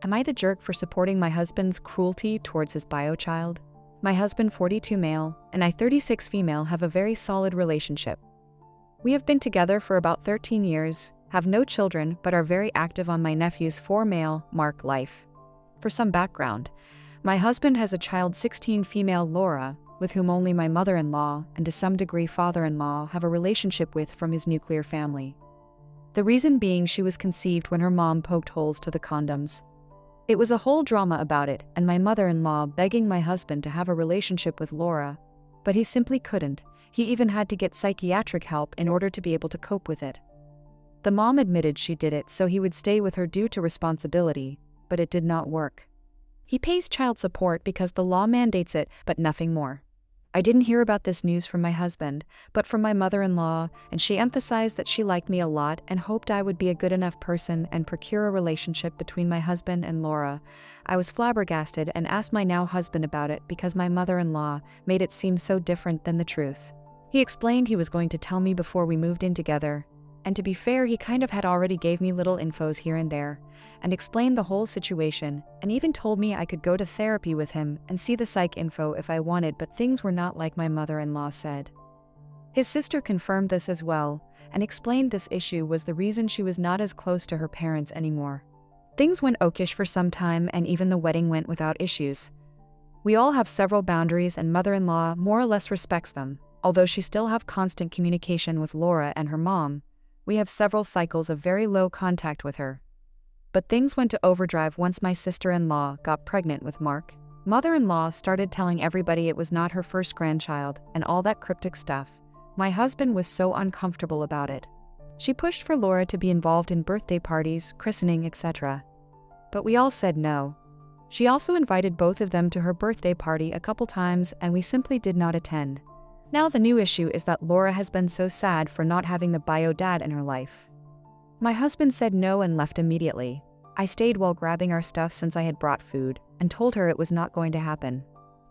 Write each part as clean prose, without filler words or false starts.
Am I the jerk for supporting my husband's cruelty towards his bio child? My husband, 42 male, and I, 36 female, have a very solid relationship. We have been together for about 13 years, have no children, but are very active on my nephew's 4 male, Mark, life. For some background, my husband has a child, 16 female, Laura, with whom only my mother-in-law and to some degree father-in-law have a relationship with from his nuclear family. The reason being she was conceived when her mom poked holes to the condoms. It was a whole drama about it, and my mother-in-law begging my husband to have a relationship with Laura, but he simply couldn't. He even had to get psychiatric help in order to be able to cope with it. The mom admitted she did it so he would stay with her due to responsibility, but it did not work. He pays child support because the law mandates it, but nothing more. I didn't hear about this news from my husband, but from my mother-in-law, and she emphasized that she liked me a lot and hoped I would be a good enough person and procure a relationship between my husband and Laura. I was flabbergasted and asked my now husband about it because my mother-in-law made it seem so different than the truth. He explained he was going to tell me before we moved in together, and to be fair, he kind of had already gave me little infos here and there, and explained the whole situation, and even told me I could go to therapy with him and see the psych info if I wanted, but things were not like my mother-in-law said. His sister confirmed this as well, and explained this issue was the reason she was not as close to her parents anymore. Things went okish for some time, and even the wedding went without issues. We all have several boundaries, and mother-in-law more or less respects them, although she still have constant communication with Laura and her mom. We have several cycles of very low contact with her. But things went to overdrive once my sister-in-law got pregnant with Mark. Mother-in-law started telling everybody it was not her first grandchild and all that cryptic stuff. My husband was so uncomfortable about it. She pushed for Laura to be involved in birthday parties, christening, etc. But we all said no. She also invited both of them to her birthday party a couple times, and we simply did not attend. Now the new issue is that Laura has been so sad for not having the bio dad in her life. My husband said no and left immediately. I stayed while grabbing our stuff since I had brought food, and told her it was not going to happen.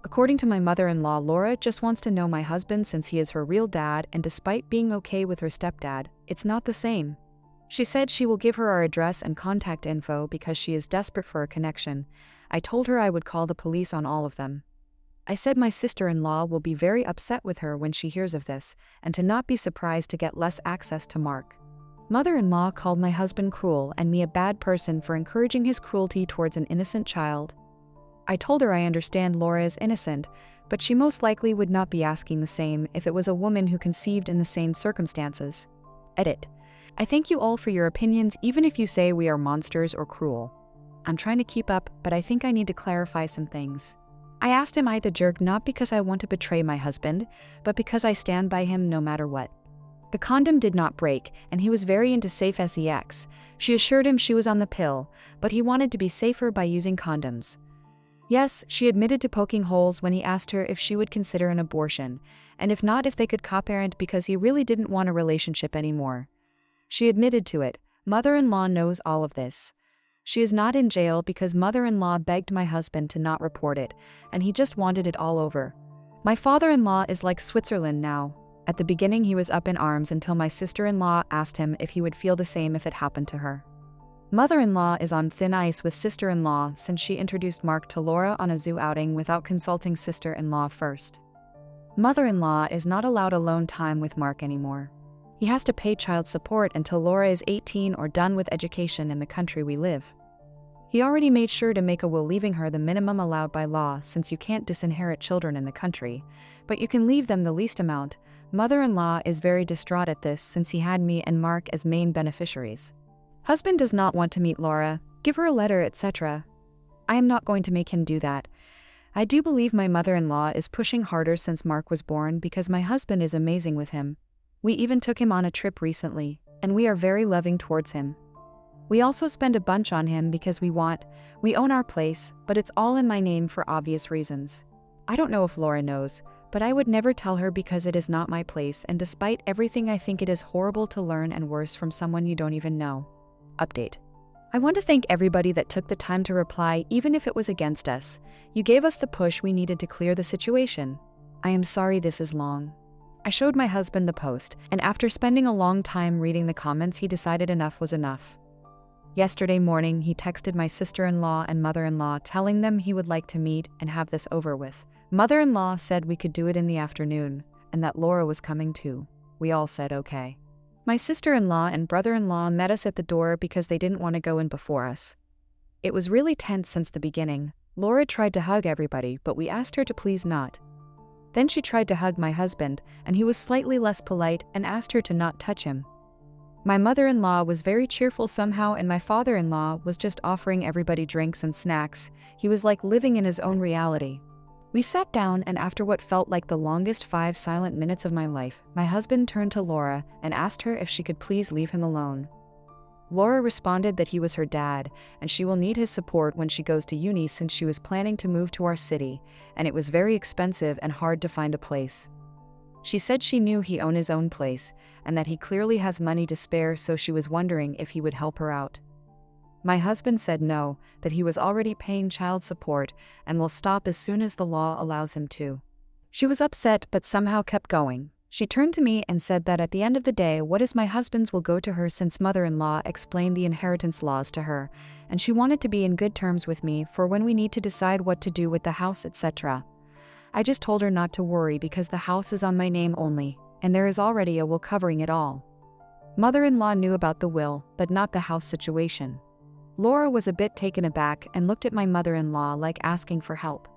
According to my mother-in-law, Laura just wants to know my husband since he is her real dad, and despite being okay with her stepdad, it's not the same. She said she will give her our address and contact info because she is desperate for a connection. I told her I would call the police on all of them. I said my sister-in-law will be very upset with her when she hears of this, and to not be surprised to get less access to Mark. Mother-in-law called my husband cruel and me a bad person for encouraging his cruelty towards an innocent child. I told her I understand Laura is innocent, but she most likely would not be asking the same if it was a woman who conceived in the same circumstances. Edit. I thank you all for your opinions, even if you say we are monsters or cruel. I'm trying to keep up, but I think I need to clarify some things. I asked him I the jerk not because I want to betray my husband, but because I stand by him no matter what. The condom did not break, and he was very into safe sex. She assured him she was on the pill, but he wanted to be safer by using condoms. Yes, she admitted to poking holes when he asked her if she would consider an abortion, and if not, if they could co-parent because he really didn't want a relationship anymore. She admitted to it. Mother-in-law knows all of this. She is not in jail because mother-in-law begged my husband to not report it, and he just wanted it all over. My father-in-law is like Switzerland now. At the beginning he was up in arms until my sister-in-law asked him if he would feel the same if it happened to her. Mother-in-law is on thin ice with sister-in-law since she introduced Mark to Laura on a zoo outing without consulting sister-in-law first. Mother-in-law is not allowed alone time with Mark anymore. He has to pay child support until Laura is 18 or done with education in the country we live. He already made sure to make a will leaving her the minimum allowed by law since you can't disinherit children in the country, but you can leave them the least amount. Mother-in-law is very distraught at this since he had me and Mark as main beneficiaries. Husband does not want to meet Laura, give her a letter, etc. I am not going to make him do that. I do believe my mother-in-law is pushing harder since Mark was born because my husband is amazing with him. We even took him on a trip recently, and we are very loving towards him. We also spend a bunch on him because we own our place, but it's all in my name for obvious reasons. I don't know if Laura knows, but I would never tell her because it is not my place, and despite everything I think it is horrible to learn and worse from someone you don't even know. Update. I want to thank everybody that took the time to reply even if it was against us. You gave us the push we needed to clear the situation. I am sorry this is long. I showed my husband the post, and after spending a long time reading the comments he decided enough was enough. Yesterday morning, he texted my sister-in-law and mother-in-law telling them he would like to meet and have this over with. Mother-in-law said we could do it in the afternoon, and that Laura was coming too. We all said okay. My sister-in-law and brother-in-law met us at the door because they didn't want to go in before us. It was really tense since the beginning. Laura tried to hug everybody, but we asked her to please not. Then she tried to hug my husband, and he was slightly less polite and asked her to not touch him. My mother-in-law was very cheerful somehow, and my father-in-law was just offering everybody drinks and snacks. He was like living in his own reality. We sat down, and after what felt like the longest 5 silent minutes of my life, my husband turned to Laura and asked her if she could please leave him alone. Laura responded that he was her dad, and she will need his support when she goes to uni since she was planning to move to our city, and it was very expensive and hard to find a place. She said she knew he owned his own place, and that he clearly has money to spare, so she was wondering if he would help her out. My husband said no, that he was already paying child support and will stop as soon as the law allows him to. She was upset but somehow kept going. She turned to me and said that at the end of the day, what is my husband's will go to her since mother-in-law explained the inheritance laws to her, and she wanted to be in good terms with me for when we need to decide what to do with the house, etc. I just told her not to worry because the house is on my name only, and there is already a will covering it all. Mother-in-law knew about the will, but not the house situation. Laura was a bit taken aback and looked at my mother-in-law like asking for help.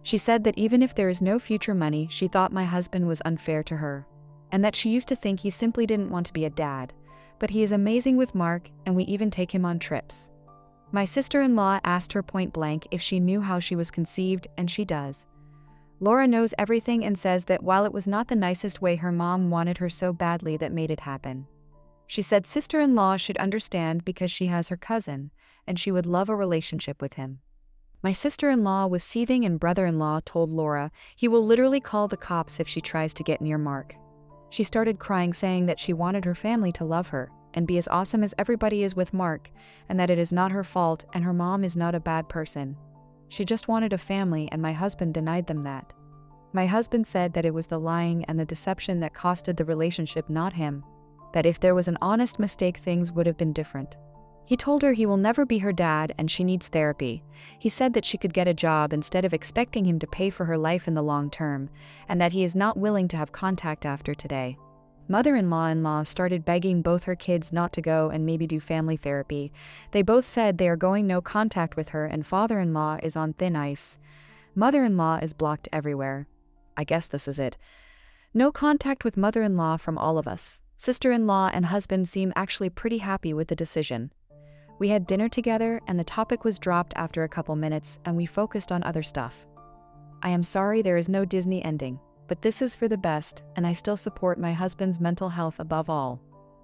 She said that even if there is no future money, she thought my husband was unfair to her, and that she used to think he simply didn't want to be a dad, but he is amazing with Mark, and we even take him on trips. My sister-in-law asked her point blank if she knew how she was conceived, and she does. Laura knows everything and says that while it was not the nicest way, her mom wanted her so badly that made it happen. She said sister-in-law should understand because she has her cousin, and she would love a relationship with him. My sister-in-law was seething, and brother-in-law told Laura he will literally call the cops if she tries to get near Mark. She started crying, saying that she wanted her family to love her and be as awesome as everybody is with Mark, and that it is not her fault and her mom is not a bad person. She just wanted a family, and my husband denied them that. My husband said that it was the lying and the deception that costed the relationship, not him. That if there was an honest mistake, things would have been different. He told her he will never be her dad and she needs therapy. He said that she could get a job instead of expecting him to pay for her life in the long term, and that he is not willing to have contact after today. Mother-in-law started begging both her kids not to go and maybe do family therapy. They both said they are going no contact with her, and father-in-law is on thin ice. Mother-in-law is blocked everywhere. I guess this is it. No contact with mother-in-law from all of us. Sister-in-law and husband seem actually pretty happy with the decision. We had dinner together and the topic was dropped after a couple minutes and we focused on other stuff. I am sorry there is no Disney ending, but this is for the best, and I still support my husband's mental health above all.